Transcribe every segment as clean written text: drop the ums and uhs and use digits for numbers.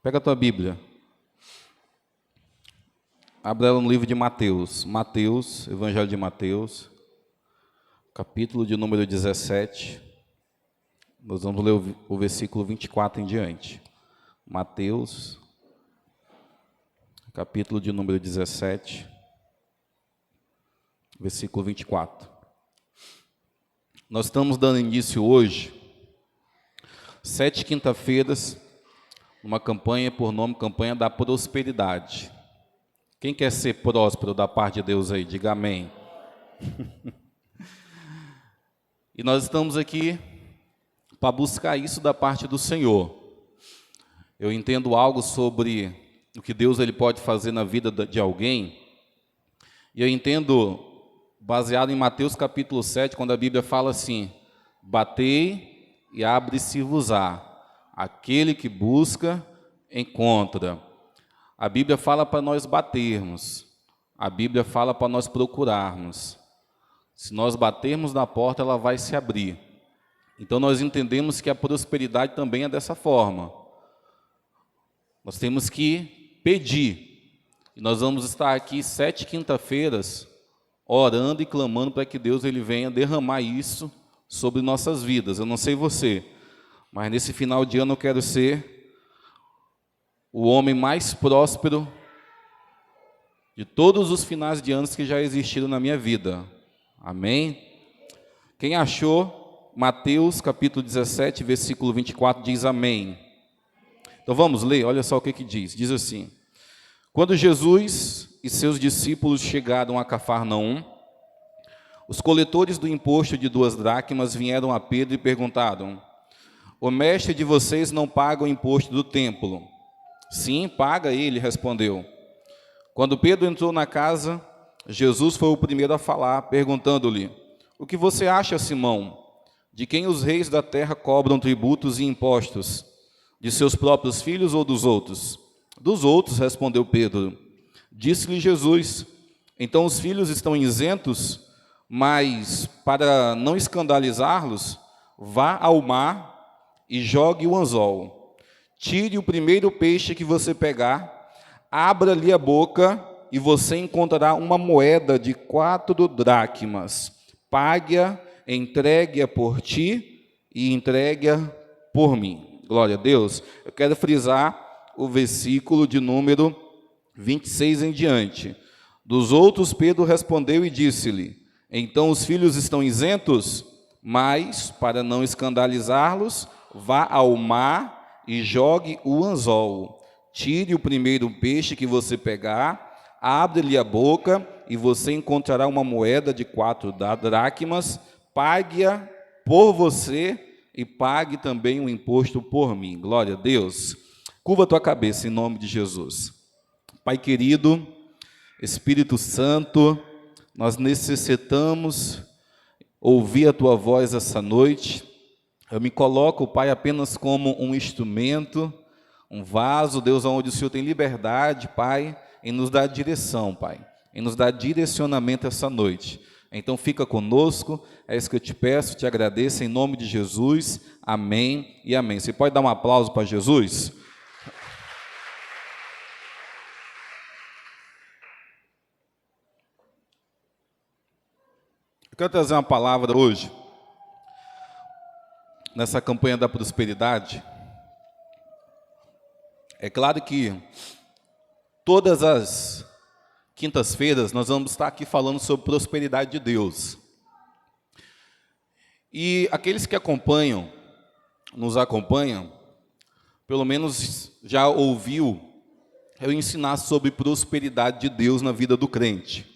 Pega a tua Bíblia. Abra ela no livro de Mateus. Mateus, Evangelho de Mateus, capítulo de número 17. Nós vamos ler o versículo 24 em diante. Mateus, capítulo de número 17, versículo 24. Nós estamos dando início hoje, 7 quinta-feiras, uma campanha por nome Campanha da Prosperidade. Quem quer ser próspero da parte de Deus aí? Diga amém. E nós estamos aqui para buscar isso da parte do Senhor. Eu entendo algo sobre o que Deus ele pode fazer na vida de alguém, e eu entendo, baseado em Mateus capítulo 7, quando a Bíblia fala assim: batei e abre-se-vos-á, aquele que busca, encontra. A Bíblia fala para nós batermos, a Bíblia fala para nós procurarmos. Se nós batermos na porta, ela vai se abrir. Então nós entendemos que a prosperidade também é dessa forma. Nós temos que pedir. E nós vamos estar aqui 7 quinta-feiras orando e clamando para que Deus ele venha derramar isso sobre nossas vidas. Eu não sei você, mas nesse final de ano eu quero ser o homem mais próspero de todos os finais de anos que já existiram na minha vida. Amém? Quem achou, Mateus capítulo 17, versículo 24, diz amém. Então vamos ler, olha só o que diz. Diz assim: quando Jesus e seus discípulos chegaram a Cafarnaum, os coletores do imposto de 2 dracmas vieram a Pedro e perguntaram: o mestre de vocês não paga o imposto do templo? Sim, paga, ele respondeu. Quando Pedro entrou na casa, Jesus foi o primeiro a falar, perguntando-lhe: o que você acha, Simão? De quem os reis da terra cobram tributos e impostos? De seus próprios filhos ou dos outros? Dos outros, respondeu Pedro. Disse-lhe Jesus: então os filhos estão isentos, mas para não escandalizá-los, vá ao mar e jogue o anzol. Tire o primeiro peixe que você pegar, abra-lhe a boca e você encontrará uma moeda de 4 dracmas. Pague-a, entregue-a por ti e entregue-a por mim. Glória a Deus. Eu quero frisar o versículo de número 26 em diante. Dos outros, Pedro respondeu e disse-lhe: então os filhos estão isentos, mas para não escandalizá-los, vá ao mar e jogue o anzol. Tire o primeiro peixe que você pegar, abre-lhe a boca e você encontrará uma moeda de 4 dracmas. Pague-a por você e pague também o imposto por mim. Glória a Deus. Curva a tua cabeça em nome de Jesus. Pai querido, Espírito Santo, nós necessitamos ouvir a tua voz essa noite. Eu me coloco, Pai, apenas como um instrumento, um vaso, Deus, onde o Senhor tem liberdade, Pai, em nos dar direção, Pai, em nos dar direcionamento essa noite. Então fica conosco, é isso que eu te peço, te agradeço, em nome de Jesus, amém e amém. Você pode dar um aplauso para Jesus? Eu quero trazer uma palavra hoje, nessa campanha da prosperidade. É claro que todas as quintas-feiras nós vamos estar aqui falando sobre prosperidade de Deus. E aqueles que nos acompanham, pelo menos já ouviu eu ensinar sobre prosperidade de Deus na vida do crente.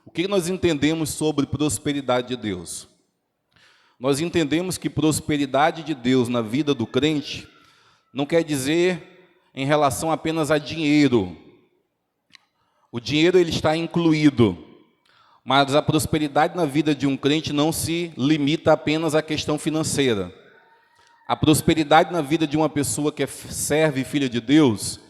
O que nós entendemos sobre prosperidade de Deus? Nós entendemos que prosperidade de Deus na vida do crente não quer dizer em relação apenas a dinheiro. O dinheiro ele está incluído, mas a prosperidade na vida de um crente não se limita apenas à questão financeira. A prosperidade na vida de uma pessoa que serve filha de Deus,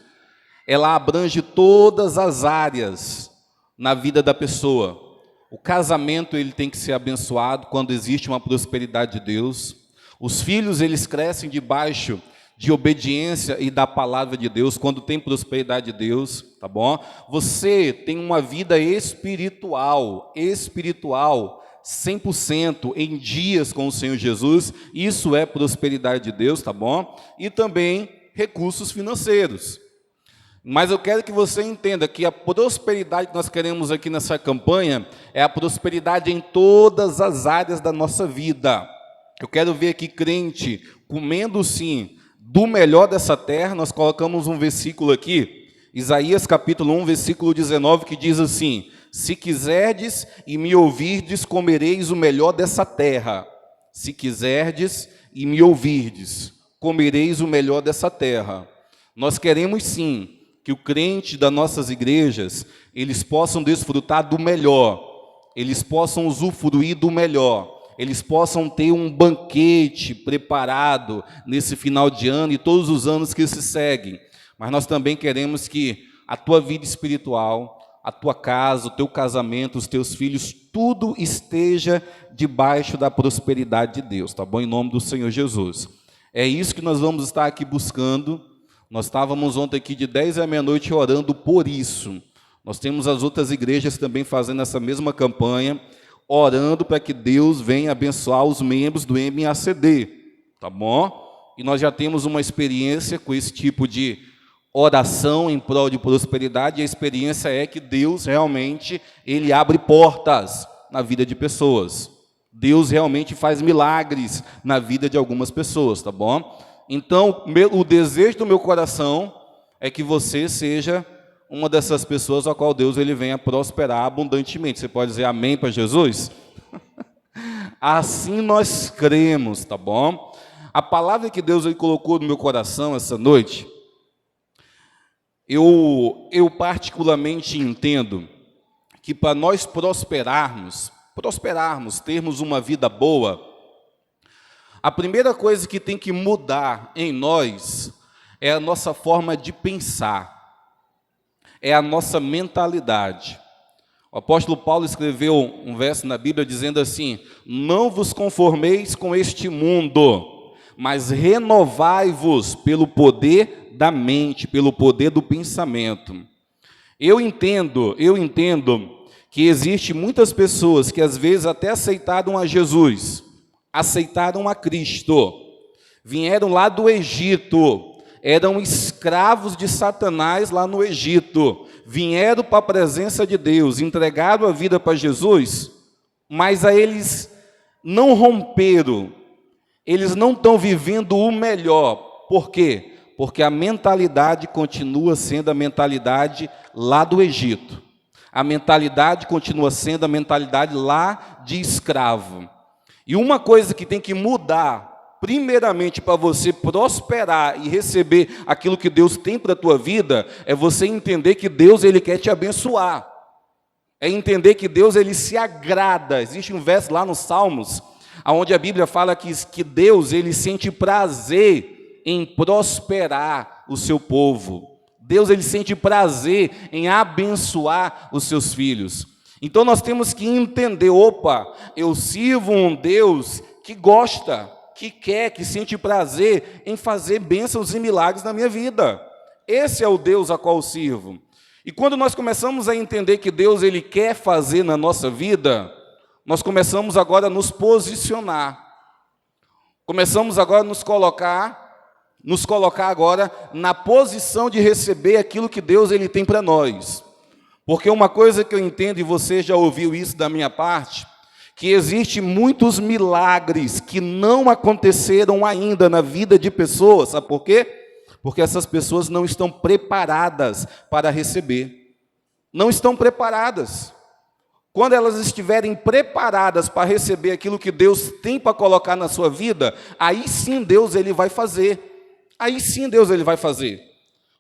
ela abrange todas as áreas na vida da pessoa. O casamento ele tem que ser abençoado quando existe uma prosperidade de Deus. Os filhos eles crescem debaixo de obediência e da palavra de Deus, quando tem prosperidade de Deus, tá bom? Você tem uma vida espiritual, 100% em dias com o Senhor Jesus, isso é prosperidade de Deus, tá bom? E também recursos financeiros. Mas eu quero que você entenda que a prosperidade que nós queremos aqui nessa campanha é a prosperidade em todas as áreas da nossa vida. Eu quero ver aqui crente comendo sim do melhor dessa terra. Nós colocamos um versículo aqui, Isaías capítulo 1, versículo 19, que diz assim: se quiserdes e me ouvirdes, comereis o melhor dessa terra. Se quiserdes e me ouvirdes, comereis o melhor dessa terra. Nós queremos sim que o crente das nossas igrejas, eles possam desfrutar do melhor, eles possam usufruir do melhor, eles possam ter um banquete preparado nesse final de ano e todos os anos que se seguem. Mas nós também queremos que a tua vida espiritual, a tua casa, o teu casamento, os teus filhos, tudo esteja debaixo da prosperidade de Deus, tá bom? Em nome do Senhor Jesus. É isso que nós vamos estar aqui buscando. Nós estávamos ontem aqui de 10 à meia-noite orando por isso. Nós temos as outras igrejas também fazendo essa mesma campanha, orando para que Deus venha abençoar os membros do MACD, tá bom? E nós já temos uma experiência com esse tipo de oração em prol de prosperidade, e a experiência é que Deus realmente, Ele abre portas na vida de pessoas. Deus realmente faz milagres na vida de algumas pessoas, tá bom? Então, o desejo do meu coração é que você seja uma dessas pessoas a qual Deus ele venha prosperar abundantemente. Você pode dizer amém para Jesus? Assim nós cremos, tá bom? A palavra que Deus ele colocou no meu coração essa noite, eu particularmente entendo que para nós prosperarmos, termos uma vida boa, a primeira coisa que tem que mudar em nós é a nossa forma de pensar, é a nossa mentalidade. O apóstolo Paulo escreveu um verso na Bíblia dizendo assim: não vos conformeis com este mundo, mas renovai-vos pelo poder da mente, pelo poder do pensamento. Eu entendo que existe muitas pessoas que às vezes até aceitaram a Jesus, aceitaram a Cristo, vieram lá do Egito, eram escravos de Satanás lá no Egito, vieram para a presença de Deus, entregaram a vida para Jesus, mas a eles não romperam, eles não estão vivendo o melhor. Por quê? Porque a mentalidade continua sendo a mentalidade lá do Egito, a mentalidade continua sendo a mentalidade lá de escravo. E uma coisa que tem que mudar, primeiramente, para você prosperar e receber aquilo que Deus tem para a tua vida, é você entender que Deus ele quer te abençoar. É entender que Deus ele se agrada. Existe um verso lá nos Salmos, onde a Bíblia fala que Deus ele sente prazer em prosperar o seu povo. Deus ele sente prazer em abençoar os seus filhos. Então nós temos que entender, eu sirvo um Deus que gosta, que quer, que sente prazer em fazer bênçãos e milagres na minha vida. Esse é o Deus a qual eu sirvo. E quando nós começamos a entender que Deus ele quer fazer na nossa vida, nós começamos agora a nos posicionar. Começamos agora a nos colocar agora na posição de receber aquilo que Deus ele tem para nós. Porque uma coisa que eu entendo, e você já ouviu isso da minha parte, que existe muitos milagres que não aconteceram ainda na vida de pessoas. Sabe por quê? Porque essas pessoas não estão preparadas para receber. Não estão preparadas. Quando elas estiverem preparadas para receber aquilo que Deus tem para colocar na sua vida, aí sim Deus ele vai fazer. Aí sim Deus ele vai fazer.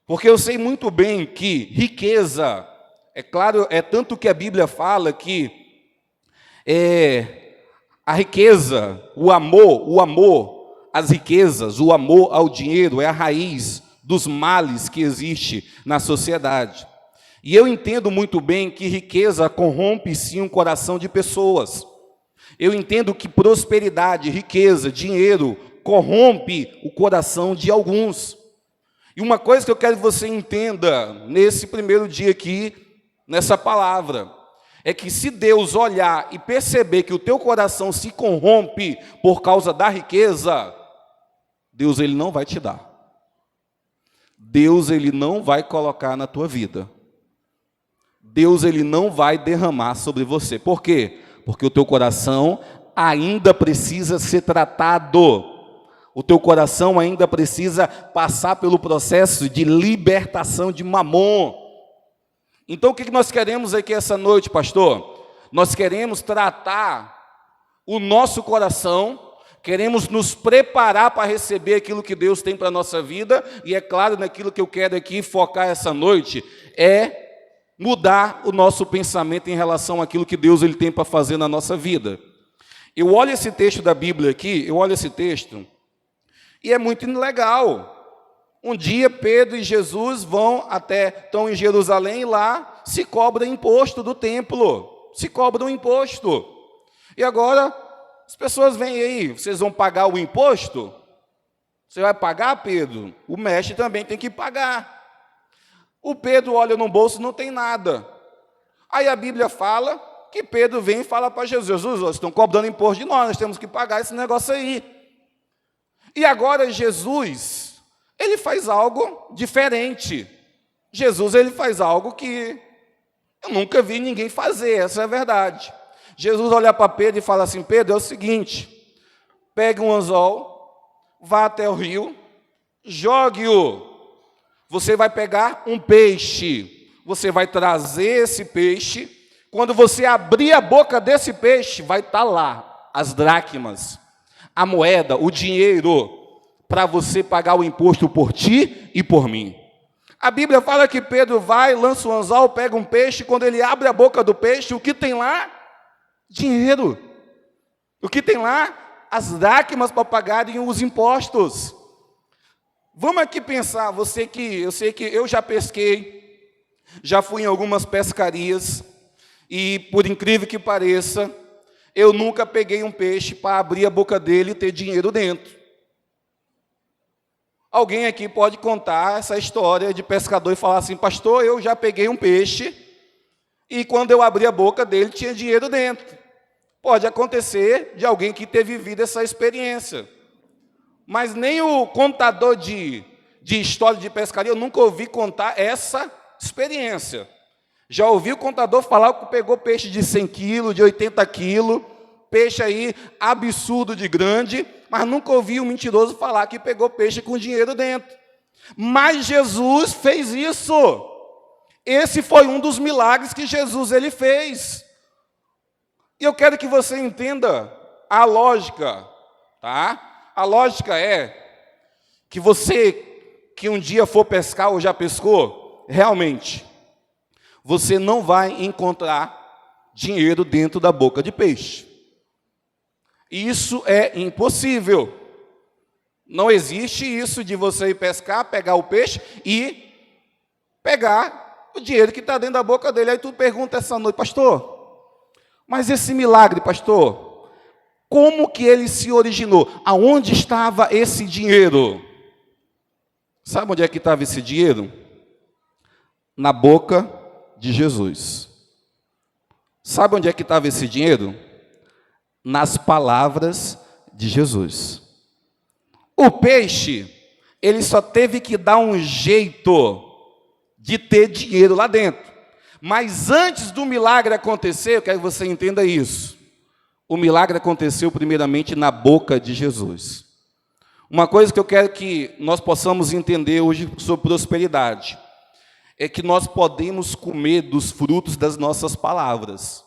Porque eu sei muito bem que riqueza, é claro, é tanto que a Bíblia fala que a riqueza, o amor, as riquezas, o amor ao dinheiro é a raiz dos males que existe na sociedade. E eu entendo muito bem que riqueza corrompe sim o coração de pessoas. Eu entendo que prosperidade, riqueza, dinheiro corrompe o coração de alguns. E uma coisa que eu quero que você entenda nesse primeiro dia aqui, nessa palavra, é que se Deus olhar e perceber que o teu coração se corrompe por causa da riqueza, Deus ele não vai te dar. Deus ele não vai colocar na tua vida. Deus ele não vai derramar sobre você. Por quê? Porque o teu coração ainda precisa ser tratado. O teu coração ainda precisa passar pelo processo de libertação de Mamon. Então o que nós queremos aqui essa noite, pastor? Nós queremos tratar o nosso coração, queremos nos preparar para receber aquilo que Deus tem para a nossa vida, e é claro, naquilo que eu quero aqui focar essa noite, é mudar o nosso pensamento em relação àquilo que Deus ele tem para fazer na nossa vida. Eu olho esse texto da Bíblia aqui, e é muito legal. Um dia Pedro e Jesus estão em Jerusalém, e lá se cobra imposto do templo, se cobra um imposto. E agora as pessoas vêm aí, vocês vão pagar o imposto? Você vai pagar, Pedro? O mestre também tem que pagar. O Pedro olha no bolso, não tem nada. Aí a Bíblia fala que Pedro vem e fala para Jesus: Jesus, vocês estão cobrando imposto de nós temos que pagar esse negócio aí. E agora Jesus, ele faz algo diferente. Jesus, ele faz algo que eu nunca vi ninguém fazer, essa é a verdade. Jesus olha para Pedro e fala assim: Pedro, é o seguinte, pegue um anzol, vá até o rio, jogue-o. Você vai pegar um peixe, você vai trazer esse peixe. Quando você abrir a boca desse peixe, vai estar lá as dracmas, a moeda, o dinheiro, para você pagar o imposto por ti e por mim. A Bíblia fala que Pedro vai, lança o anzol, pega um peixe, quando ele abre a boca do peixe, o que tem lá? Dinheiro. O que tem lá? As dracmas para pagarem os impostos. Vamos aqui pensar, eu sei que eu já pesquei, já fui em algumas pescarias, e por incrível que pareça, eu nunca peguei um peixe para abrir a boca dele e ter dinheiro dentro. Alguém aqui pode contar essa história de pescador e falar assim: pastor, eu já peguei um peixe, e quando eu abri a boca dele tinha dinheiro dentro. Pode acontecer de alguém que ter vivido essa experiência. Mas nem o contador de história de pescaria, eu nunca ouvi contar essa experiência. Já ouvi o contador falar que pegou peixe de 100 quilos, de 80 quilos, peixe aí absurdo de grande, mas nunca ouvi um mentiroso falar que pegou peixe com dinheiro dentro. Mas Jesus fez isso. Esse foi um dos milagres que Jesus ele fez. E eu quero que você entenda a lógica, tá? A lógica é que você que um dia for pescar ou já pescou, realmente, você não vai encontrar dinheiro dentro da boca de peixe. Isso é impossível. Não existe isso de você ir pescar, pegar o peixe e pegar o dinheiro que está dentro da boca dele. Aí tu pergunta essa noite: pastor, mas esse milagre, pastor, como que ele se originou? Aonde estava esse dinheiro? Sabe onde é que estava esse dinheiro? Na boca de Jesus. Sabe onde é que estava esse dinheiro? Nas palavras de Jesus. O peixe, ele só teve que dar um jeito de ter dinheiro lá dentro. Mas antes do milagre acontecer, eu quero que você entenda isso. O milagre aconteceu primeiramente na boca de Jesus. Uma coisa que eu quero que nós possamos entender hoje sobre prosperidade é que nós podemos comer dos frutos das nossas palavras.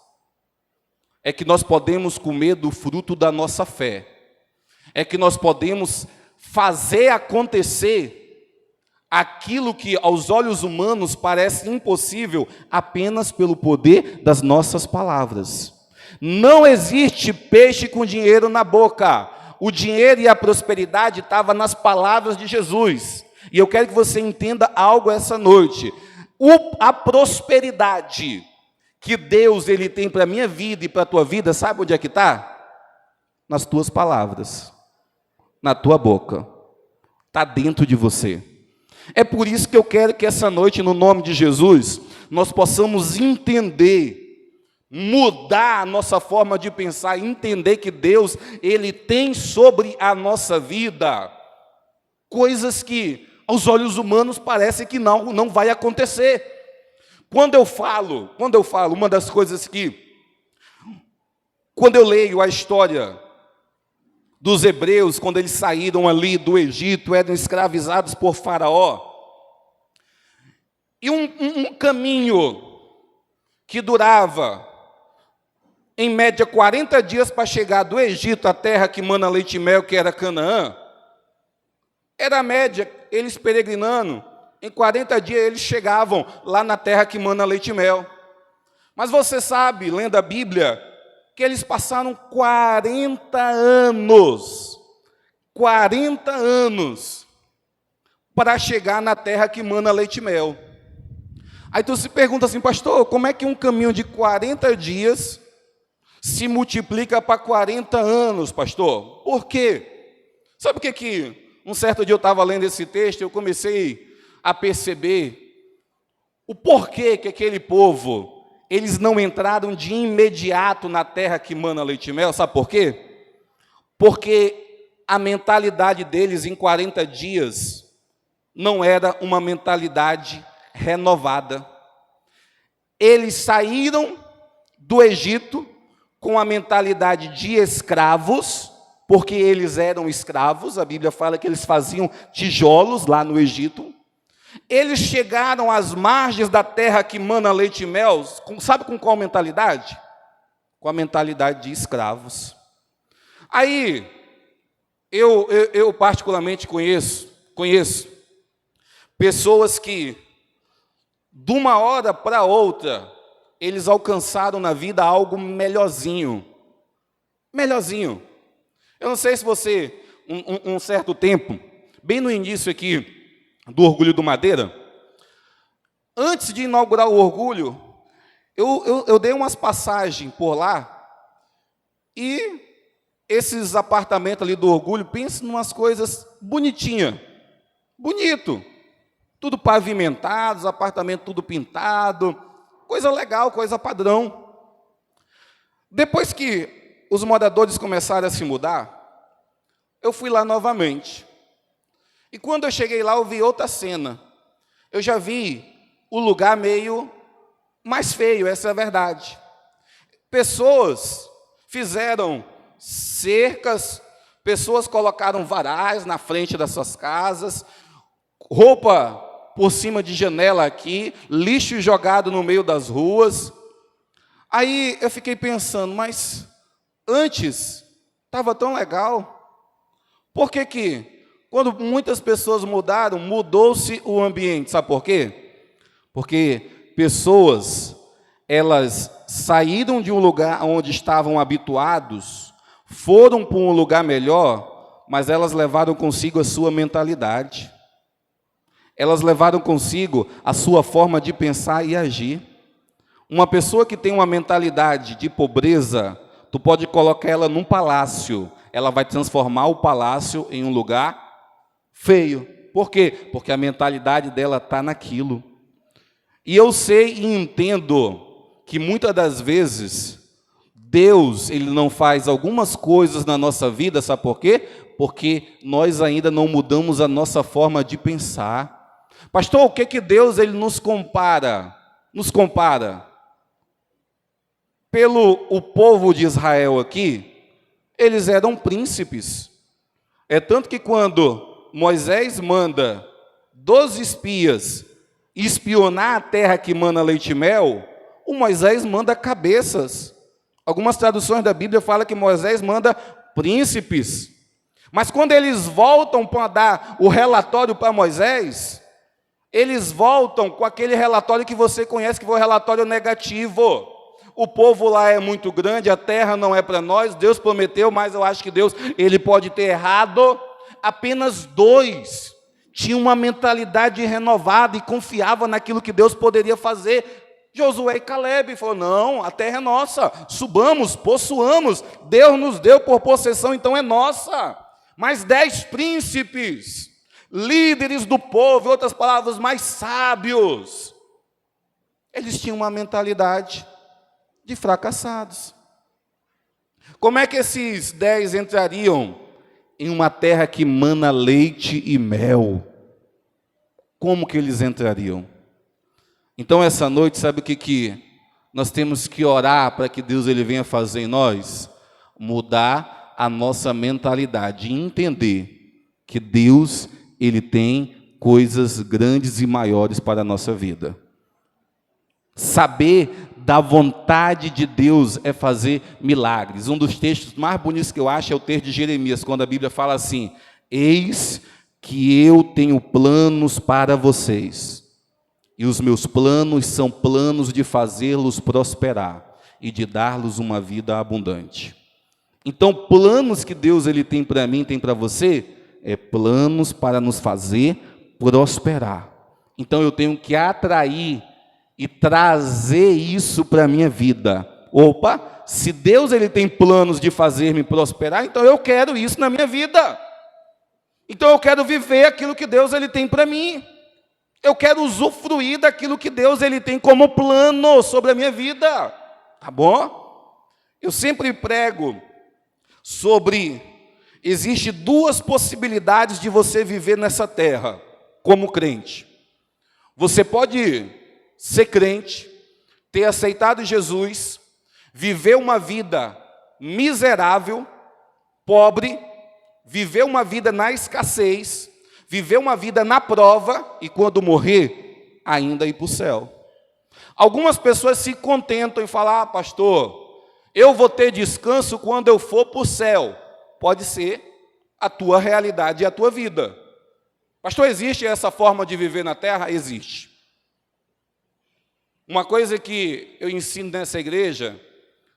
É que nós podemos comer do fruto da nossa fé. É que nós podemos fazer acontecer aquilo que aos olhos humanos parece impossível apenas pelo poder das nossas palavras. Não existe peixe com dinheiro na boca. O dinheiro e a prosperidade estavam nas palavras de Jesus. E eu quero que você entenda algo essa noite. A prosperidade que Deus ele tem para a minha vida e para a tua vida, sabe onde é que está? Nas tuas palavras. na tua boca, está dentro de você. É por isso que eu quero que essa noite, no nome de Jesus, nós possamos entender, mudar a nossa forma de pensar, entender que Deus, Ele tem sobre a nossa vida coisas que aos olhos humanos parece que não vai acontecer. Quando eu falo, uma das coisas que, quando eu leio a história dos hebreus, quando eles saíram ali do Egito, eram escravizados por Faraó, e um caminho que durava, em média, 40 dias para chegar do Egito à terra que mana leite e mel, que era Canaã, era a média, eles peregrinando, em 40 dias eles chegavam lá na terra que mana leite e mel. Mas você sabe, lendo a Bíblia, que eles passaram 40 anos para chegar na terra que mana leite e mel. Aí tu se pergunta assim, pastor, como é que um caminho de 40 dias se multiplica para 40 anos, pastor? Por quê? Sabe o que um certo dia eu estava lendo esse texto, eu comecei a perceber o porquê que aquele povo, eles não entraram de imediato na terra que mana leite e mel. Sabe por quê? Porque a mentalidade deles em 40 dias não era uma mentalidade renovada. Eles saíram do Egito com a mentalidade de escravos, porque eles eram escravos. A Bíblia fala que eles faziam tijolos lá no Egito. Eles chegaram às margens da terra que mana leite e mel, sabe com qual mentalidade? Com a mentalidade de escravos. Aí, eu particularmente conheço pessoas que, de uma hora para outra, eles alcançaram na vida algo melhorzinho. Melhorzinho. Eu não sei se você, um certo tempo, bem no início aqui, do Orgulho do Madeira, antes de inaugurar o Orgulho, eu dei umas passagens por lá, e esses apartamentos ali do Orgulho, pensa em umas coisas bonitinhas, bonito, tudo pavimentado, os apartamentos tudo pintado, coisa legal, coisa padrão. Depois que os moradores começaram a se mudar, eu fui lá novamente. E quando eu cheguei lá, eu vi outra cena. Eu já vi o lugar meio mais feio, essa é a verdade. Pessoas fizeram cercas, pessoas colocaram varais na frente das suas casas, roupa por cima de janela aqui, lixo jogado no meio das ruas. Aí eu fiquei pensando, mas antes estava tão legal. Por que quando muitas pessoas mudaram, mudou-se o ambiente? Sabe por quê? Porque pessoas, elas saíram de um lugar onde estavam habituados, foram para um lugar melhor, mas elas levaram consigo a sua mentalidade. Elas levaram consigo a sua forma de pensar e agir. Uma pessoa que tem uma mentalidade de pobreza, tu pode colocar ela num palácio, ela vai transformar o palácio em um lugar feio. Por quê? Porque a mentalidade dela está naquilo. E eu sei e entendo que muitas das vezes Deus, Ele não faz algumas coisas na nossa vida, sabe por quê? Porque nós ainda não mudamos a nossa forma de pensar. Pastor, o que Deus ele nos compara? Nos compara. Pelo o povo de Israel aqui, eles eram príncipes. É tanto que quando Moisés manda 12 espias espionar a terra que mana leite e mel, o Moisés manda cabeças. Algumas traduções da Bíblia falam que Moisés manda príncipes. Mas quando eles voltam para dar o relatório para Moisés, eles voltam com aquele relatório que você conhece, que foi o relatório negativo. O povo lá é muito grande, a terra não é para nós, Deus prometeu, mas eu acho que Deus ele pode ter errado. Apenas 2 tinham uma mentalidade renovada e confiavam naquilo que Deus poderia fazer. Josué e Caleb falaram, não, a terra é nossa, subamos, possuamos, Deus nos deu por possessão, então é nossa. mas 10 príncipes, líderes do povo, em outras palavras, mais sábios, eles tinham uma mentalidade de fracassados. Como é que esses 10 entrariam em uma terra que mana leite e mel? Como que eles entrariam? Então, essa noite, sabe o que nós temos que orar para que Deus ele venha fazer em nós? Mudar a nossa mentalidade e entender que Deus ele tem coisas grandes e maiores para a nossa vida. Saber da vontade de Deus é fazer milagres. Um dos textos mais bonitos que eu acho é o texto de Jeremias, quando a Bíblia fala assim: eis que eu tenho planos para vocês, e os meus planos são planos de fazê-los prosperar e de dar-los uma vida abundante. Então, planos que Deus ele tem para mim, tem para você, é planos para nos fazer prosperar. Então, eu tenho que atrair e trazer isso para a minha vida. Opa, se Deus ele tem planos de fazer-me prosperar, então eu quero isso na minha vida. Então eu quero viver aquilo que Deus ele tem para mim. Eu quero usufruir daquilo que Deus ele tem como plano sobre a minha vida. Tá bom? Eu sempre prego sobre existe 2 possibilidades de você viver nessa terra como crente. Você pode ser crente, ter aceitado Jesus, viver uma vida miserável, pobre, viver uma vida na escassez, viver uma vida na prova e quando morrer, ainda ir para o céu. Algumas pessoas se contentam em falar: pastor, eu vou ter descanso quando eu for para o céu. Pode ser a tua realidade e a tua vida. Pastor, existe essa forma de viver na terra? Existe. Uma coisa que eu ensino nessa igreja,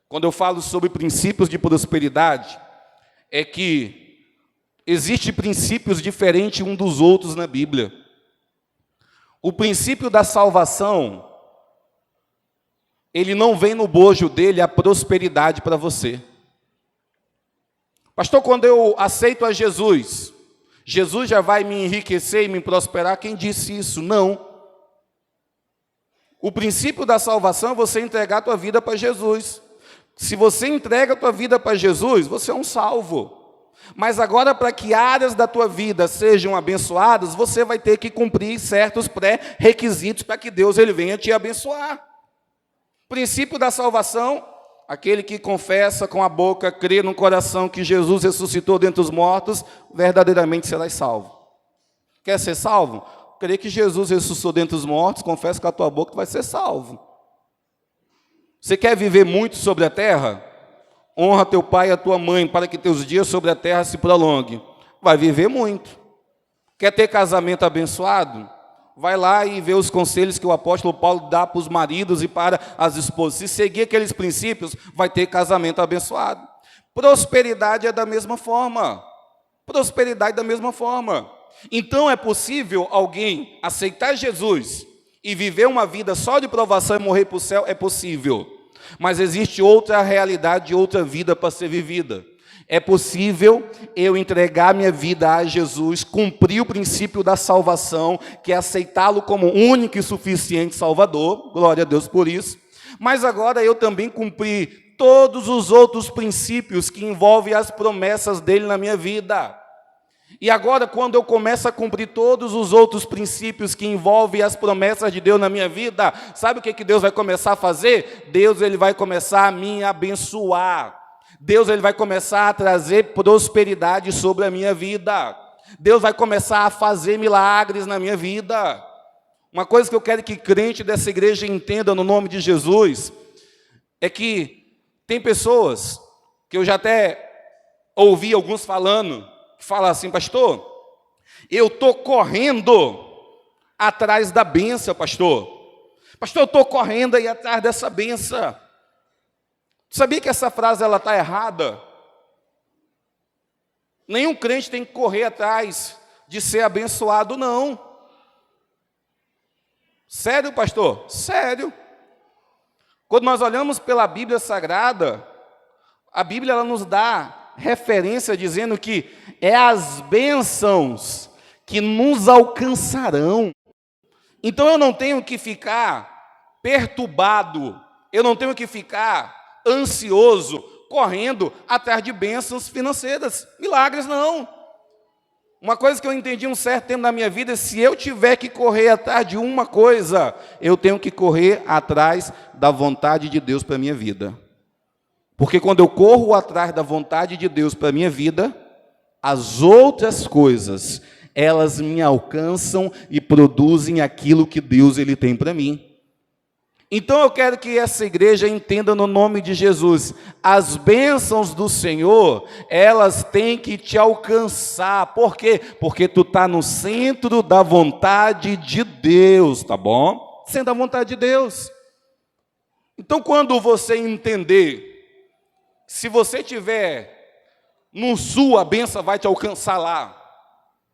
quando eu falo sobre princípios de prosperidade, é que existem princípios diferentes um dos outros na Bíblia. O princípio da salvação, ele não vem no bojo dele a prosperidade para você. Pastor, quando eu aceito a Jesus, Jesus já vai me enriquecer e me prosperar? Quem disse isso? Não. O princípio da salvação é você entregar a tua vida para Jesus. Se você entrega a tua vida para Jesus, você é um salvo. Mas agora, para que áreas da tua vida sejam abençoadas, você vai ter que cumprir certos pré-requisitos para que Deus ele venha te abençoar. Princípio da salvação: aquele que confessa com a boca, crê no coração que Jesus ressuscitou dentre os mortos, verdadeiramente serás salvo. Quer ser salvo? Crê que Jesus ressuscitou dentre os mortos, confessa com a tua boca que vai ser salvo. Você quer viver muito sobre a terra? Honra teu pai e a tua mãe, para que teus dias sobre a terra se prolonguem. Vai viver muito. Quer ter casamento abençoado? Vai lá e vê os conselhos que o apóstolo Paulo dá para os maridos e para as esposas. Se seguir aqueles princípios, vai ter casamento abençoado. Prosperidade é da mesma forma. Prosperidade da mesma forma. Então é possível alguém aceitar Jesus e viver uma vida só de provação e morrer para o céu? É possível. Mas existe outra realidade, outra vida para ser vivida. É possível eu entregar minha vida a Jesus, cumprir o princípio da salvação, que é aceitá-lo como único e suficiente Salvador, glória a Deus por isso, mas agora eu também cumprir todos os outros princípios que envolvem as promessas dele na minha vida. E agora, quando eu começo a cumprir todos os outros princípios que envolvem as promessas de Deus na minha vida, sabe o que Deus vai começar a fazer? Deus ele vai começar a me abençoar. Deus ele vai começar a trazer prosperidade sobre a minha vida. Deus vai começar a fazer milagres na minha vida. Uma coisa que eu quero que crente dessa igreja entenda no nome de Jesus, é que tem pessoas, que eu já até ouvi alguns falando, que falam assim: pastor, eu estou correndo atrás da bênção, pastor. Pastor, eu estou correndo aí atrás dessa bênção. Sabia que essa frase ela está errada? Nenhum crente tem que correr atrás de ser abençoado, não. Sério, pastor? Sério. Quando nós olhamos pela Bíblia Sagrada, a Bíblia ela nos dá referência dizendo que é as bênçãos que nos alcançarão. Então eu não tenho que ficar perturbado, eu não tenho que ficar ansioso, correndo atrás de bênçãos financeiras, milagres não. Uma coisa que eu entendi um certo tempo na minha vida, se eu tiver que correr atrás de uma coisa, eu tenho que correr atrás da vontade de Deus para a minha vida. Porque quando eu corro atrás da vontade de Deus para a minha vida, as outras coisas, elas me alcançam e produzem aquilo que Deus ele tem para mim. Então eu quero que essa igreja entenda no nome de Jesus, as bênçãos do Senhor, elas têm que te alcançar. Por quê? Porque tu está no centro da vontade de Deus, tá bom? Centro da vontade de Deus. Então quando você entender, se você estiver no sul, a bênção vai te alcançar lá.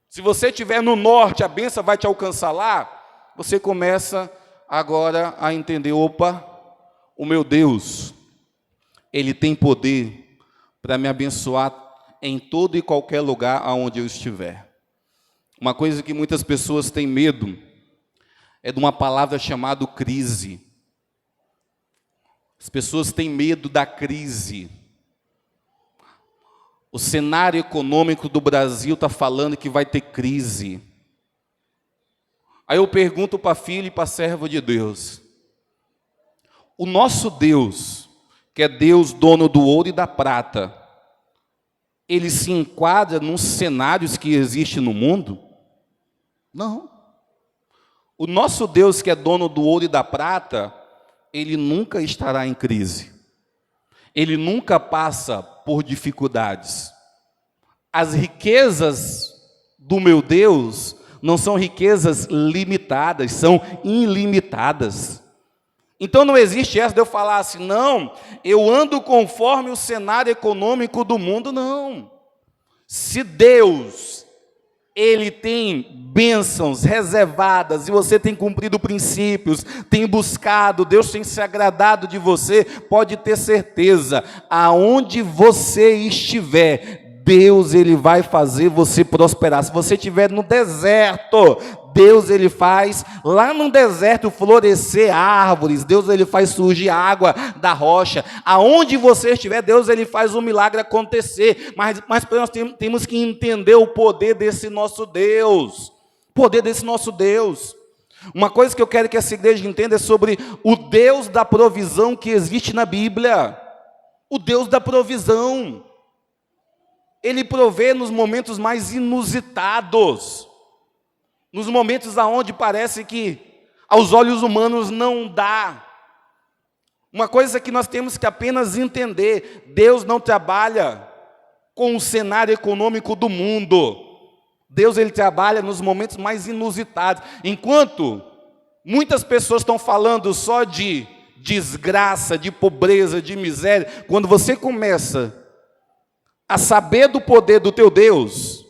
Se você estiver no norte, a bênção vai te alcançar lá. Você começa agora a entender, opa, o meu Deus, Ele tem poder para me abençoar em todo e qualquer lugar aonde eu estiver. Uma coisa que muitas pessoas têm medo é de uma palavra chamada crise. As pessoas têm medo da crise. O cenário econômico do Brasil está falando que vai ter crise. Aí eu pergunto para a filha e para a serva de Deus, o nosso Deus, que é Deus dono do ouro e da prata, ele se enquadra nos cenários que existem no mundo? Não. O nosso Deus, que é dono do ouro e da prata, ele nunca estará em crise. Ele nunca passa por dificuldades. As riquezas do meu Deus não são riquezas limitadas, são ilimitadas. Então não existe essa de eu falar assim, não, eu ando conforme o cenário econômico do mundo, não. Se Deus, Ele tem bênçãos reservadas, e você tem cumprido princípios, tem buscado, Deus tem se agradado de você, pode ter certeza, aonde você estiver, Deus ele vai fazer você prosperar. Se você estiver no deserto, Deus ele faz lá no deserto florescer árvores. Deus ele faz surgir água da rocha. Aonde você estiver, Deus ele faz um milagre acontecer. Mas nós temos que entender o poder desse nosso Deus. O poder desse nosso Deus. Uma coisa que eu quero que essa igreja entenda é sobre o Deus da provisão que existe na Bíblia. O Deus da provisão. Ele provê nos momentos mais inusitados, nos momentos aonde parece que aos olhos humanos não dá. Uma coisa que nós temos que apenas entender, Deus não trabalha com o cenário econômico do mundo. Deus ele trabalha nos momentos mais inusitados. Enquanto muitas pessoas estão falando só de desgraça, de pobreza, de miséria, quando você começa a saber do poder do teu Deus,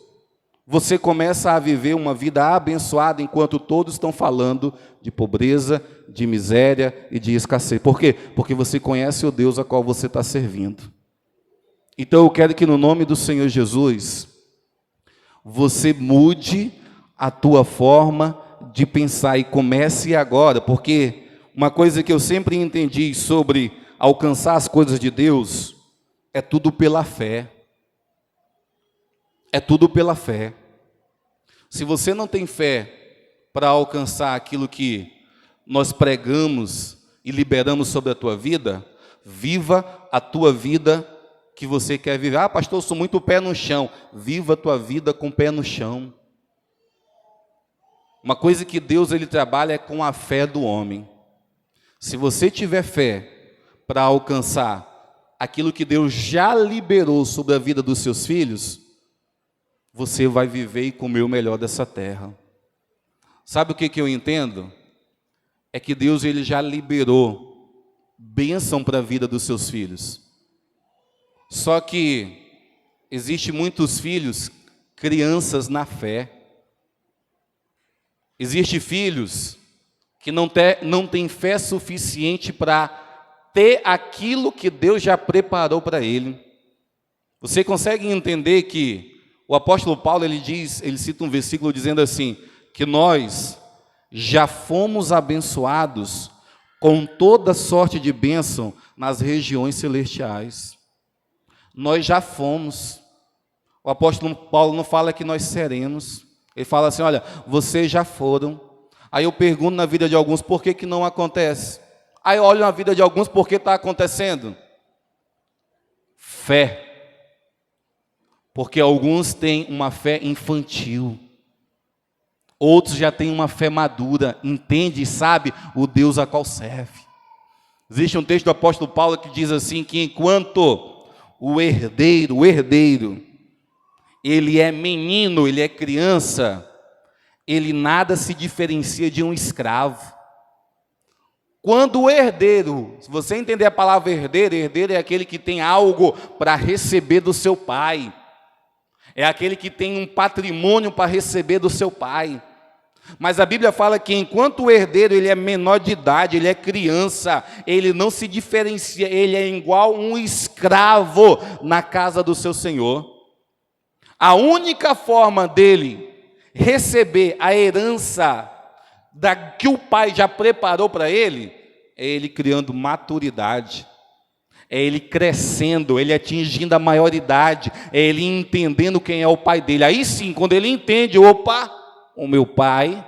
você começa a viver uma vida abençoada, enquanto todos estão falando de pobreza, de miséria e de escassez. Por quê? Porque você conhece o Deus a qual você está servindo. Então eu quero que no nome do Senhor Jesus, você mude a tua forma de pensar e comece agora, porque uma coisa que eu sempre entendi sobre alcançar as coisas de Deus, é tudo pela fé. É tudo pela fé. Se você não tem fé para alcançar aquilo que nós pregamos e liberamos sobre a tua vida, viva a tua vida que você quer viver. Ah, pastor, eu sou muito pé no chão. Viva a tua vida com o pé no chão. Uma coisa que Deus ele trabalha é com a fé do homem. Se você tiver fé para alcançar aquilo que Deus já liberou sobre a vida dos seus filhos, você vai viver e comer o melhor dessa terra. Sabe o que eu entendo? É que Deus ele já liberou bênção para a vida dos seus filhos. Só que existe muitos filhos, crianças na fé. Existem filhos que não têm fé suficiente para ter aquilo que Deus já preparou para ele. Você consegue entender que o apóstolo Paulo, ele cita um versículo dizendo assim, que nós já fomos abençoados com toda sorte de bênção nas regiões celestiais. Nós já fomos. O apóstolo Paulo não fala que nós seremos. Ele fala assim, olha, vocês já foram. Aí eu pergunto na vida de alguns, por que não acontece? Aí eu olho na vida de alguns, por que está acontecendo? Fé. Porque alguns têm uma fé infantil. Outros já têm uma fé madura, entende e sabe o Deus a qual serve. Existe um texto do apóstolo Paulo que diz assim, que enquanto o herdeiro, ele é menino, ele é criança, ele nada se diferencia de um escravo. Quando o herdeiro, se você entender a palavra herdeiro, herdeiro é aquele que tem algo para receber do seu pai. É aquele que tem um patrimônio para receber do seu pai. Mas a Bíblia fala que enquanto o herdeiro ele é menor de idade, ele é criança, ele não se diferencia, ele é igual um escravo na casa do seu senhor. A única forma dele receber a herança que o pai já preparou para ele, é ele criando maturidade. É ele crescendo, ele atingindo a maioridade, é ele entendendo quem é o pai dele. Aí sim, quando ele entende, opa, o meu pai,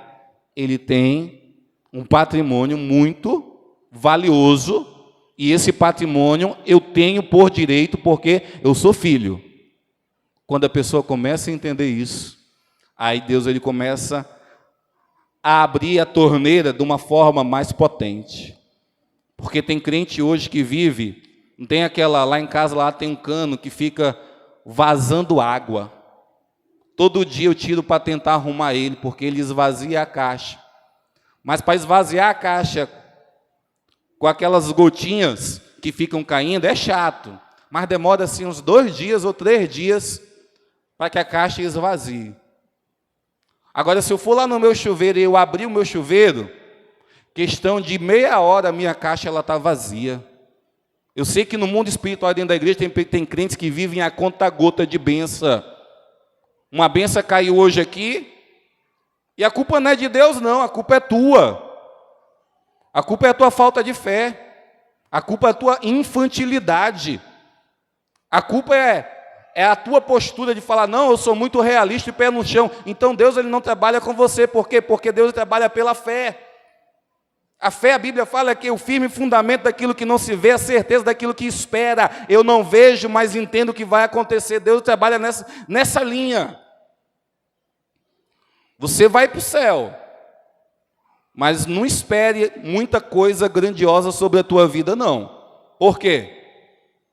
ele tem um patrimônio muito valioso, e esse patrimônio eu tenho por direito, porque eu sou filho. Quando a pessoa começa a entender isso, aí Deus ele começa a abrir a torneira de uma forma mais potente. Porque tem crente hoje que vive... Não tem aquela, lá em casa lá tem um cano que fica vazando água. Todo dia eu tiro para tentar arrumar ele, porque ele esvazia a caixa. Mas para esvaziar a caixa com aquelas gotinhas que ficam caindo, é chato. Mas demora assim uns 2 dias ou 3 dias para que a caixa esvazie. Agora, se eu for lá no meu chuveiro e eu abrir o meu chuveiro, questão de meia hora a minha caixa está vazia. Eu sei que no mundo espiritual dentro da igreja tem crentes que vivem a conta-gota de benção. Uma benção caiu hoje aqui, e a culpa não é de Deus não, a culpa é tua. A culpa é a tua falta de fé. A culpa é a tua infantilidade. A culpa é a tua postura de falar, não, eu sou muito realista e pé no chão. Então Deus ele não trabalha com você, por quê? Porque Deus trabalha pela fé. A fé, a Bíblia fala que é o firme fundamento daquilo que não se vê, a certeza daquilo que espera. Eu não vejo, mas entendo o que vai acontecer. Deus trabalha nessa linha. Você vai para o céu, mas não espere muita coisa grandiosa sobre a tua vida, não. Por quê?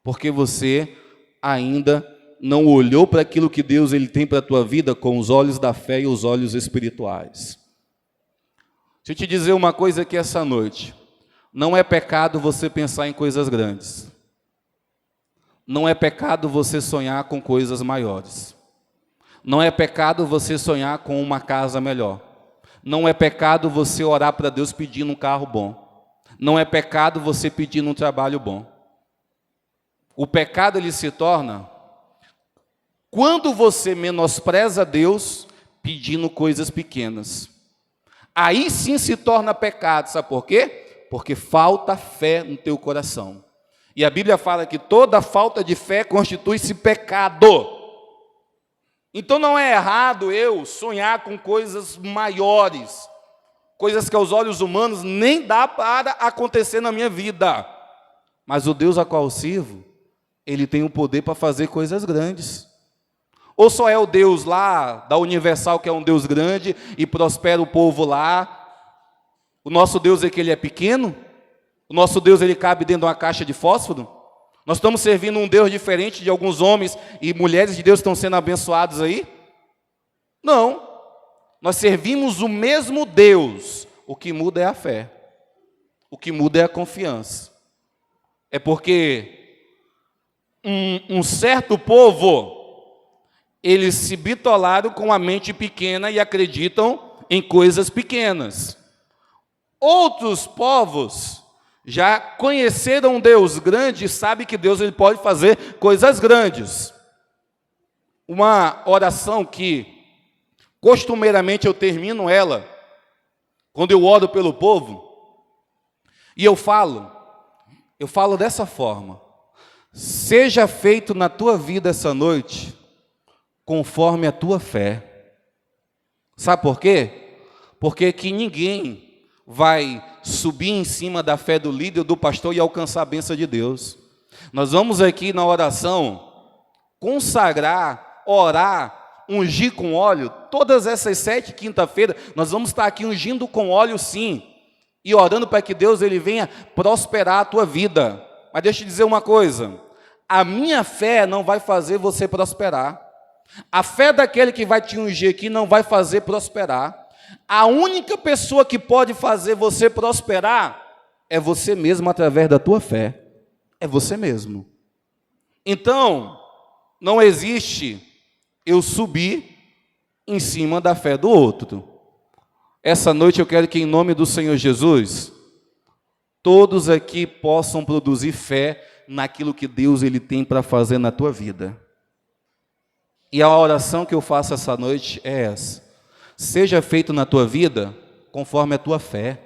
Porque você ainda não olhou para aquilo que Deus ele tem para a tua vida com os olhos da fé e os olhos espirituais. Deixa eu te dizer uma coisa aqui essa noite. Não é pecado você pensar em coisas grandes. Não é pecado você sonhar com coisas maiores. Não é pecado você sonhar com uma casa melhor. Não é pecado você orar para Deus pedindo um carro bom. Não é pecado você pedindo um trabalho bom. O pecado ele se torna quando você menospreza Deus pedindo coisas pequenas. Aí sim se torna pecado, sabe por quê? Porque falta fé no teu coração. E a Bíblia fala que toda falta de fé constitui-se pecado. Então não é errado eu sonhar com coisas maiores, coisas que aos olhos humanos nem dá para acontecer na minha vida. Mas o Deus a qual eu sirvo, ele tem o poder para fazer coisas grandes. Ou só é o Deus lá, da Universal, que é um Deus grande e prospera o povo lá. O nosso Deus é que ele é pequeno? O nosso Deus ele cabe dentro de uma caixa de fósforo? Nós estamos servindo um Deus diferente de alguns homens e mulheres de Deus que estão sendo abençoados aí? Não. Nós servimos o mesmo Deus. O que muda é a fé. O que muda é a confiança. É porque um certo povo, eles se bitolaram com a mente pequena e acreditam em coisas pequenas. Outros povos já conheceram um Deus grande e sabem que Deus ele pode fazer coisas grandes. uma oração que costumeiramente eu termino ela quando eu oro pelo povo, e eu falo dessa forma: seja feito na tua vida essa noite conforme a tua fé. Sabe por quê? Porque que ninguém vai subir em cima da fé do líder ou do pastor e alcançar a bênção de Deus. Nós vamos aqui na oração consagrar, orar, ungir com óleo. Todas essas 7 quinta-feiras nós vamos estar aqui ungindo com óleo, sim, e orando para que Deus ele venha prosperar a tua vida. Mas deixa eu te dizer uma coisa: a minha fé não vai fazer você prosperar. A fé daquele que vai te ungir aqui não vai fazer prosperar. A única pessoa que pode fazer você prosperar é você mesmo, através da tua fé. É você mesmo. Então, não existe eu subir em cima da fé do outro. Essa noite eu quero que, em nome do Senhor Jesus, todos aqui possam produzir fé naquilo que Deus ele tem para fazer na tua vida. E a oração que eu faço essa noite é essa: seja feito na tua vida conforme a tua fé.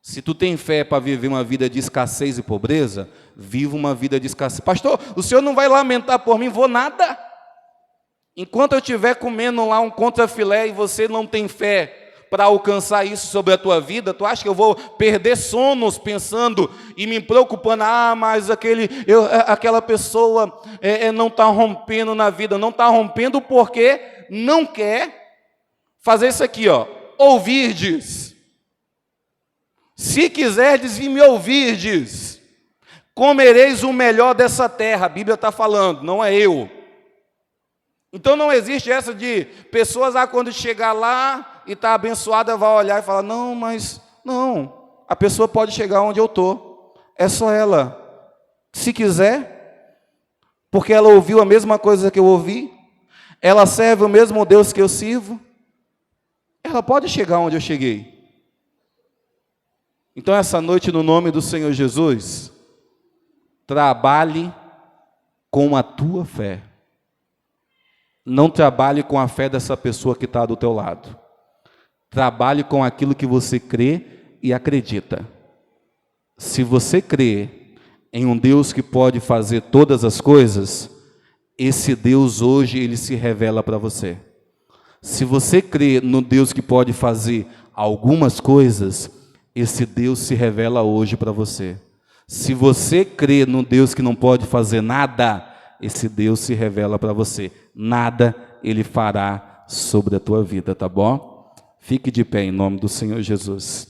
Se tu tem fé para viver uma vida de escassez e pobreza, viva uma vida de escassez. Pastor, o senhor não vai lamentar por mim? Vou nada. Enquanto eu estiver comendo lá um contrafilé e você não tem fé para alcançar isso sobre a tua vida, tu acha que eu vou perder sonos pensando e me preocupando? Mas aquela pessoa não está rompendo na vida. Não está rompendo porque não quer fazer isso aqui, ó. Ouvirdes. Se quiserdes vir me ouvirdes, comereis o melhor dessa terra. A Bíblia está falando, não é eu. Então não existe essa de pessoas, quando chegar lá e está abençoada, vai olhar e falar: não, mas não. A pessoa pode chegar onde eu estou. É só ela, se quiser, porque ela ouviu a mesma coisa que eu ouvi, ela serve o mesmo Deus que eu sirvo, ela pode chegar onde eu cheguei. Então essa noite, no nome do Senhor Jesus, trabalhe com a tua fé. Não trabalhe com a fé dessa pessoa que está do teu lado. Trabalhe com aquilo que você crê e acredita. Se você crê em um Deus que pode fazer todas as coisas, esse Deus hoje ele se revela para você. Se você crê no Deus que pode fazer algumas coisas, esse Deus se revela hoje para você. Se você crê no Deus que não pode fazer nada, esse Deus se revela para você. Nada ele fará sobre a tua vida, tá bom? Fique de pé em nome do Senhor Jesus.